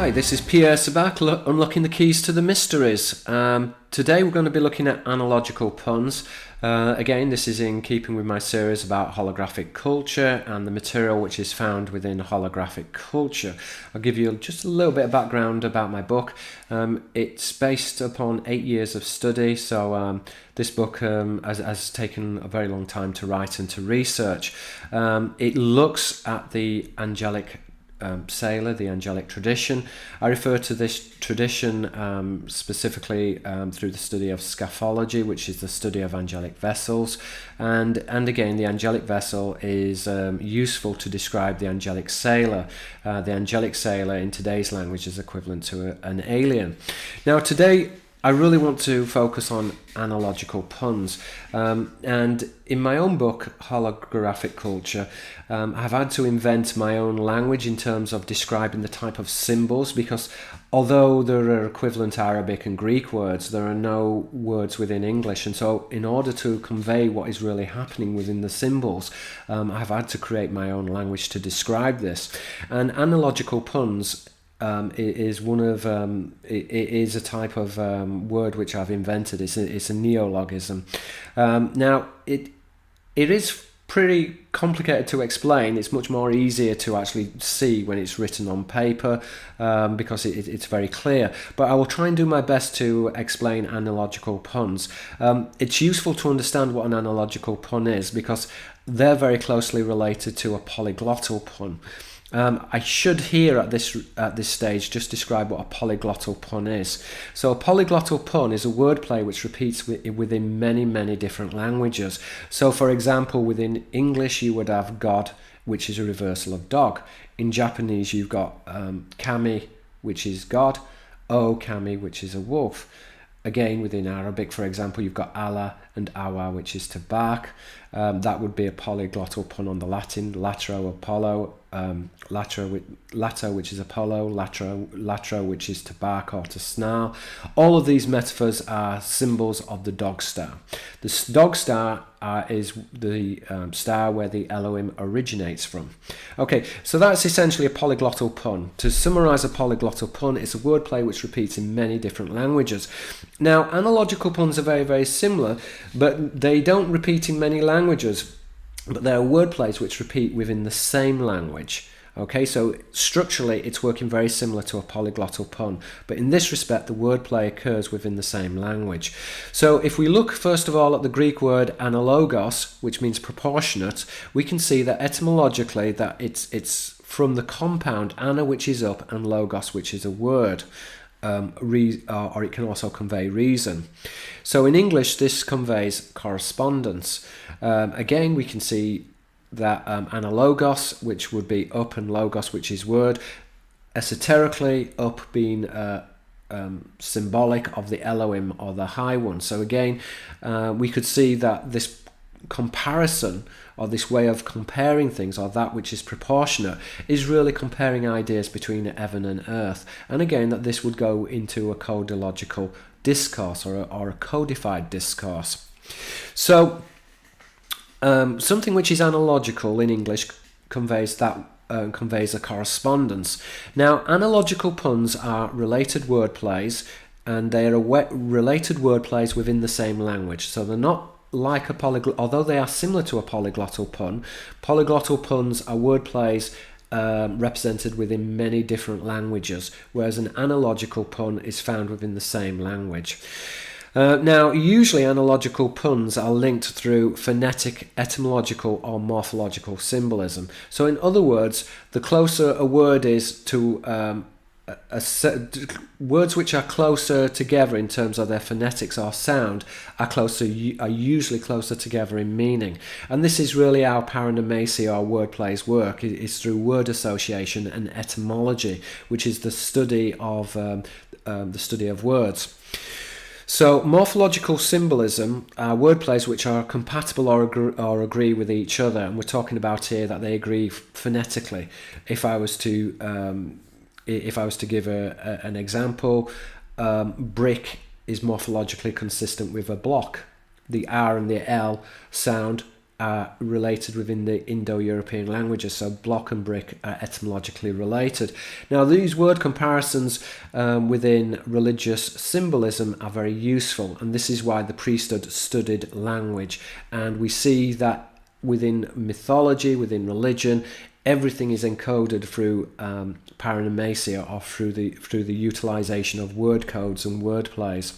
Hi, this is Pierre Sabak, unlocking the keys to the mysteries. Today we're going to be looking at analogical puns. Again, this is in keeping with my series about holographic culture and the material which is found within holographic culture. I'll give you just a little bit of background about my book. It's based upon 8 years of study, so this book has taken a very long time to write and to research. It looks at the angelic sailor, the angelic tradition. I refer to this tradition specifically through the study of scaphology, which is the study of angelic vessels, and again the angelic vessel is useful to describe the angelic sailor. The angelic sailor in today's language is equivalent to an alien. Now today I really want to focus on analogical puns, and in my own book, Holographic Culture, I've had to invent my own language in terms of describing the type of symbols, because although there are equivalent Arabic and Greek words, there are no words within English, and so in order to convey what is really happening within the symbols, I've had to create my own language to describe this. And analogical puns is one of it is a type of word which I've invented. It's a neologism. Now it is pretty complicated to explain. It's much more easier to actually see when it's written on paper, because it's very clear. But I will try and do my best to explain analogical puns. It's useful to understand what an analogical pun is, because they're very closely related to a polyglottal pun. I should here at this stage just describe what a polyglottal pun is. So a polyglottal pun is a wordplay which repeats within many different languages. So for example, within English you would have God, which is a reversal of dog. In Japanese you've got kami, which is God, o kami, which is a wolf. Again, within Arabic, for example, you've got Allah and awa, which is to bark. That would be a polyglottal pun on the Latin. Latro, Apollo, lato, which is Apollo, latro, which is to bark or to snarl. All of these metaphors are symbols of the dog star. The dog star is the star where the Elohim originates from. Okay, so that's essentially a polyglottal pun. To summarize a polyglottal pun, it's a wordplay which repeats in many different languages. Now, analogical puns are very similar, but they don't repeat in many languages, but there are wordplays which repeat within the same language. Okay, so structurally it's working very similar to a polyglottal pun, but in this respect the wordplay occurs within the same language. So if we look first of all at the Greek word analogos, which means proportionate, we can see that etymologically that it's from the compound ana, which is up, and logos, which is a word. Or it can also convey reason. So in English this conveys correspondence. Again, we can see that analogos, which would be up, and logos, which is word, esoterically up being symbolic of the Elohim or the High One. So again, we could see that this comparison, or this way of comparing things, or that which is proportionate, is really comparing ideas between heaven and earth. And again, that this would go into a codological discourse, or a codified discourse. So something which is analogical in English conveys a correspondence. Now, analogical puns are related wordplays, and they are related wordplays within the same language. So they're not like a although they are similar to a polyglottal pun. Polyglottal puns are wordplays represented within many different languages, whereas an analogical pun is found within the same language. Now, usually analogical puns are linked through phonetic, etymological, or morphological symbolism. So in other words, the closer a word is to words which are closer together in terms of their phonetics or sound are usually closer together in meaning. And this is really how paronomasia or wordplays work. It's through word association and etymology, which is the study of words. So morphological symbolism are wordplays which are compatible or agree with each other, and we're talking about here that they agree phonetically. If I was to give an example, brick is morphologically consistent with a block. The R and the L sound related within the Indo-European languages, so block and brick are etymologically related. Now, these word comparisons within religious symbolism are very useful, and this is why the priesthood studied language. And we see that within mythology, within religion, everything is encoded through paranomasia, or through the utilization of word codes and word plays.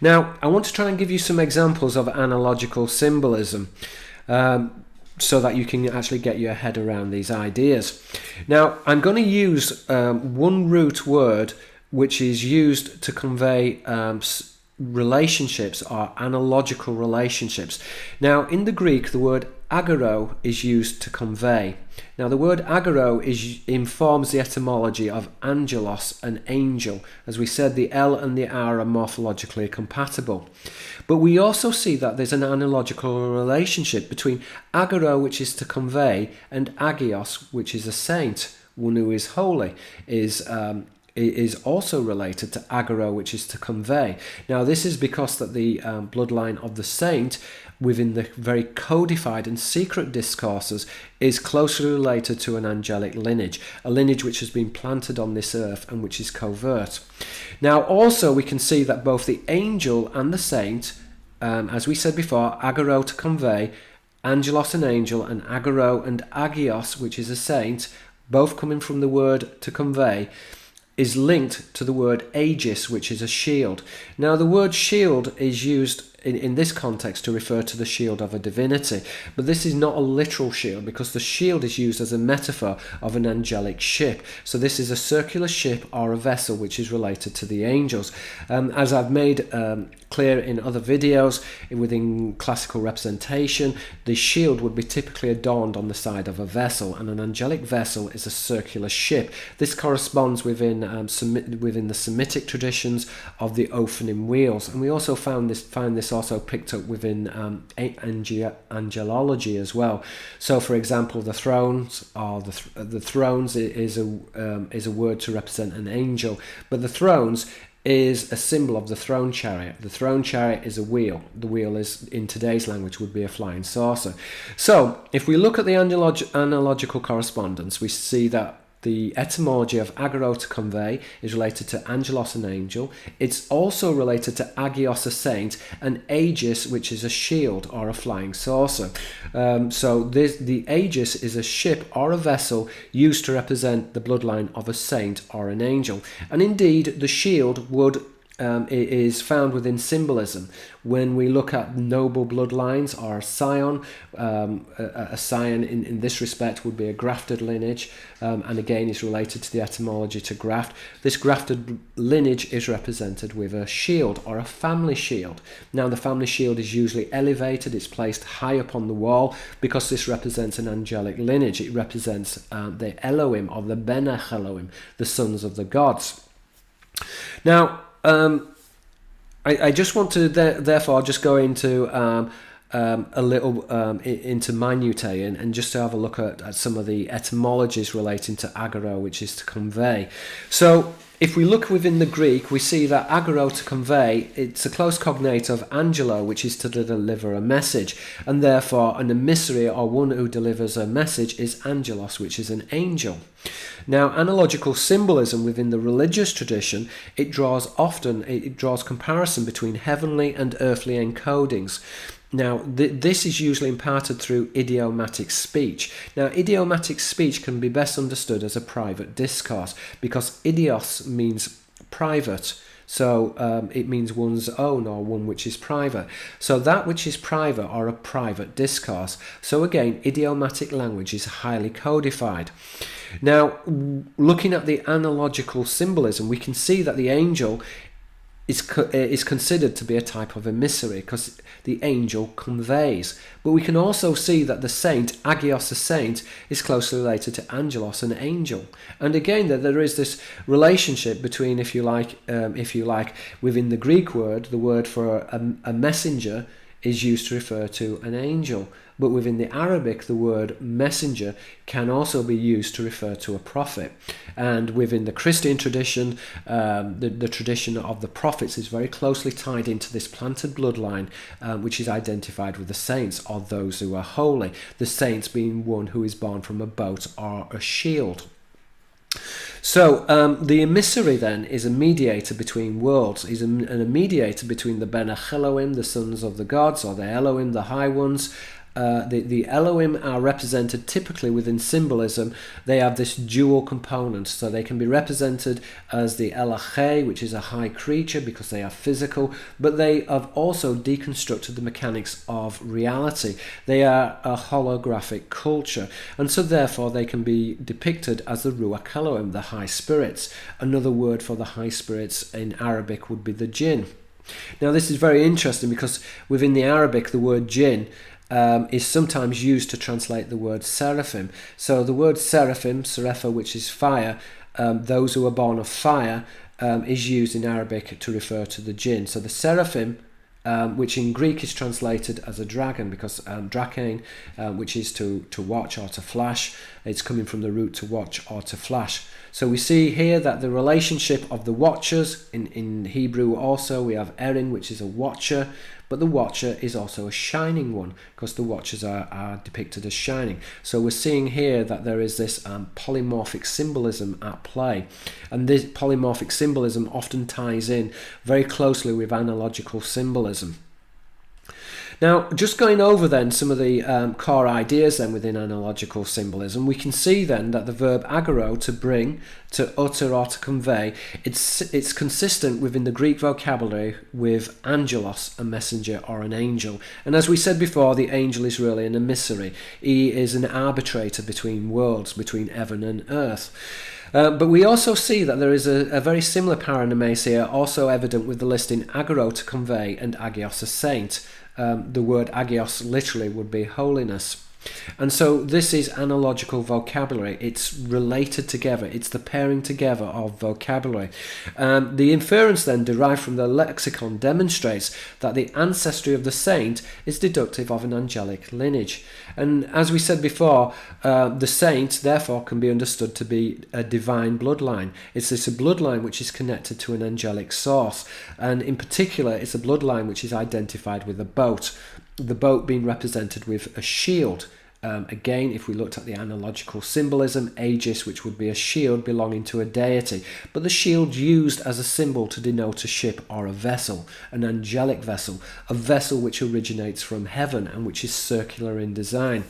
Now, I want to try and give you some examples of analogical symbolism, so that you can actually get your head around these ideas. Now, I'm going to use one root word which is used to convey relationships, or analogical relationships. Now, in the Greek, the word agoro is used to convey. Now, the word agoro informs the etymology of angelos, an angel. As we said, the L and the R are morphologically compatible. But we also see that there's an analogical relationship between agoro, which is to convey, and agios, which is a saint, one who is holy, is also related to agoro, which is to convey. Now, this is because that the bloodline of the saint within the very codified and secret discourses is closely related to an angelic lineage, a lineage which has been planted on this earth and which is covert. Now, also we can see that both the angel and the saint, as we said before, agoro to convey, angelos an angel, and agoro and agios, which is a saint, both coming from the word to convey, is linked to the word aegis, which is a shield. Now, the word shield is used in this context to refer to the shield of a divinity, but this is not a literal shield, because the shield is used as a metaphor of an angelic ship. So this is a circular ship or a vessel which is related to the angels. As I've made clear in other videos, within classical representation, the shield would be typically adorned on the side of a vessel, and an angelic vessel is a circular ship. This corresponds within the Semitic traditions of the Ophanim wheels, and we also find this also picked up within angelology as well. So, for example, the thrones, or the thrones is a word to represent an angel, but the thrones is a symbol of the throne chariot. The throne chariot is a wheel. The wheel is, in today's language, would be a flying saucer. So, if we look at the analogical correspondence, we see that the etymology of agoro to convey is related to angelos, an angel. It's also related to agios, a saint, and aegis, which is a shield or a flying saucer. So the aegis is a ship or a vessel used to represent the bloodline of a saint or an angel. And indeed, the shield is found within symbolism. When we look at noble bloodlines, or a scion, a scion in this respect would be a grafted lineage, and again is related to the etymology to graft. This grafted lineage is represented with a shield or a family shield. Now, the family shield is usually elevated, it's placed high up on the wall, because this represents an angelic lineage. It represents the Elohim, or the Benech Elohim, the sons of the gods. Now, I just want to therefore just go into a little into minutiae and just to have a look at some of the etymologies relating to agoro, which is to convey. So, if we look within the Greek, we see that agoro to convey, it's a close cognate of angelo, which is to deliver a message, and therefore an emissary, or one who delivers a message, is angelos, which is an angel. Now, analogical symbolism within the religious tradition, it draws comparison between heavenly and earthly encodings. Now, this is usually imparted through idiomatic speech. Now, idiomatic speech can be best understood as a private discourse, because idios means private. So it means one's own, or one which is private. So that which is private, or a private discourse. So again, idiomatic language is highly codified. Now, looking at the analogical symbolism, we can see that the angel is considered to be a type of emissary, because the angel conveys. But we can also see that the saint, agios, a saint, is closely related to angelos, an angel. And again, that there is this relationship between, if you like, within the Greek word, the word for a messenger is used to refer to an angel. But within the Arabic, the word messenger can also be used to refer to a prophet. And within the Christian tradition, the tradition of the prophets is very closely tied into this planted bloodline, which is identified with the saints, or those who are holy. The saints being one who is born from a boat or a shield. So the emissary then is a mediator between worlds. He's a mediator between the Ben Elohim, the sons of the gods, or the Elohim, the high ones. The Elohim are represented typically within symbolism. They have this dual component, so they can be represented as the Elohe, which is a high creature because they are physical, but they have also deconstructed the mechanics of reality. They are a holographic culture, and so therefore they can be depicted as the Ruach Elohim, the high spirits. Another word for the high spirits in Arabic would be the jinn. Now this is very interesting because within the Arabic the word jinn is sometimes used to translate the word seraphim. So the word seraphim, serapha, which is fire, those who are born of fire, is used in Arabic to refer to the jinn. So the seraphim, which in Greek is translated as a dragon, because drakein, which is to watch or to flash, it's coming from the root to watch or to flash. So we see here that the relationship of the watchers, in Hebrew also we have erin, which is a watcher, but the watcher is also a shining one, because the watchers are depicted as shining. So we're seeing here that there is this polymorphic symbolism at play. And this polymorphic symbolism often ties in very closely with analogical symbolism. Now, just going over then some of the core ideas then within analogical symbolism, we can see then that the verb agoro, to bring, to utter or to convey, it's consistent within the Greek vocabulary with angelos, a messenger or an angel. And as we said before, the angel is really an emissary. He is an arbitrator between worlds, between heaven and earth. But we also see that there is a very similar paranomasia also evident with the listing agoro, to convey, and agios, a saint. The word agios literally would be holiness. And so this is analogical vocabulary. It's related together. It's the pairing together of vocabulary. The inference then derived from the lexicon demonstrates that the ancestry of the saint is deductive of an angelic lineage. And as we said before, the saint therefore can be understood to be a divine bloodline. It's a bloodline which is connected to an angelic source. And in particular, it's a bloodline which is identified with a boat. The boat being represented with a shield. Again, if we looked at the analogical symbolism, aegis, which would be a shield belonging to a deity, but the shield used as a symbol to denote a ship or a vessel, an angelic vessel, a vessel which originates from heaven and which is circular in design.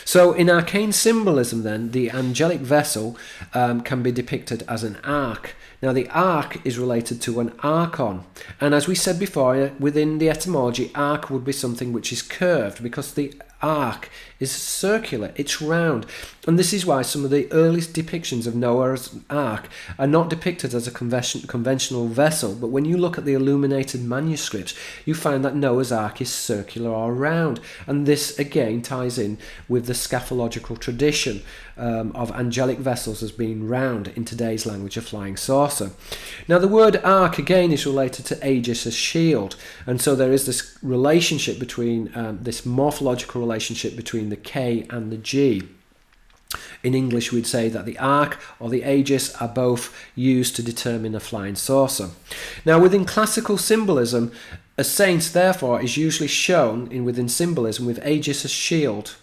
So in arcane symbolism then, the angelic vessel can be depicted as an ark. Now the ark is related to an archon, and as we said before, within the etymology, ark would be something which is curved, because the ark is circular, it's round. And this is why some of the earliest depictions of Noah's ark are not depicted as a conventional vessel, but when you look at the illuminated manuscripts, you find that Noah's ark is circular or round. And this again ties in with the scatological tradition of angelic vessels as being round, in today's language a flying saucer. Now the word ark again is related to aegis, as shield, and so there is this relationship between this morphological relationship between the K and the G. In English we'd say that the ark or the aegis are both used to determine a flying saucer. Now within classical symbolism, a saint therefore is usually shown within symbolism with aegis as shield,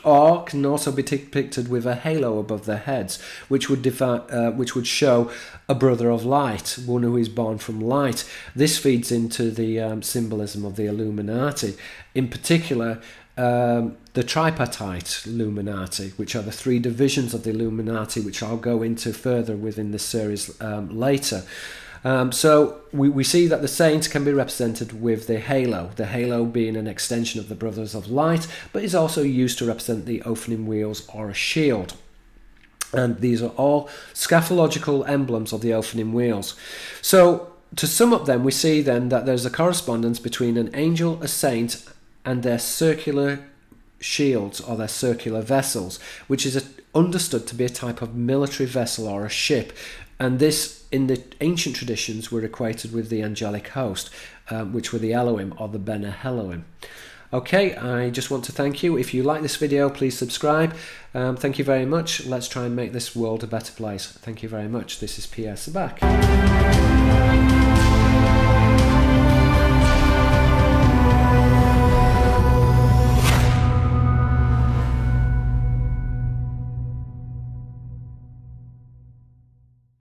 or can also be depicted with a halo above their heads, which would show a brother of light, one who is born from light. This feeds into the symbolism of the Illuminati, in particular the tripartite Illuminati, which are the three divisions of the Illuminati, which I'll go into further within this series later. So we see that the saints can be represented with the halo being an extension of the Brothers of Light, but is also used to represent the opening wheels or a shield. And these are all scatological emblems of the opening wheels. So to sum up then, we see then that there's a correspondence between an angel, a saint, and their circular shields or their circular vessels, which is understood to be a type of military vessel or a ship. And this, in the ancient traditions, were equated with the angelic host. which were the Elohim or the Ben Elohim. Okay, I just want to thank you. If you like this video, please subscribe. Thank you very much. Let's try and make this world a better place. Thank you very much. This is Pierre Sabak.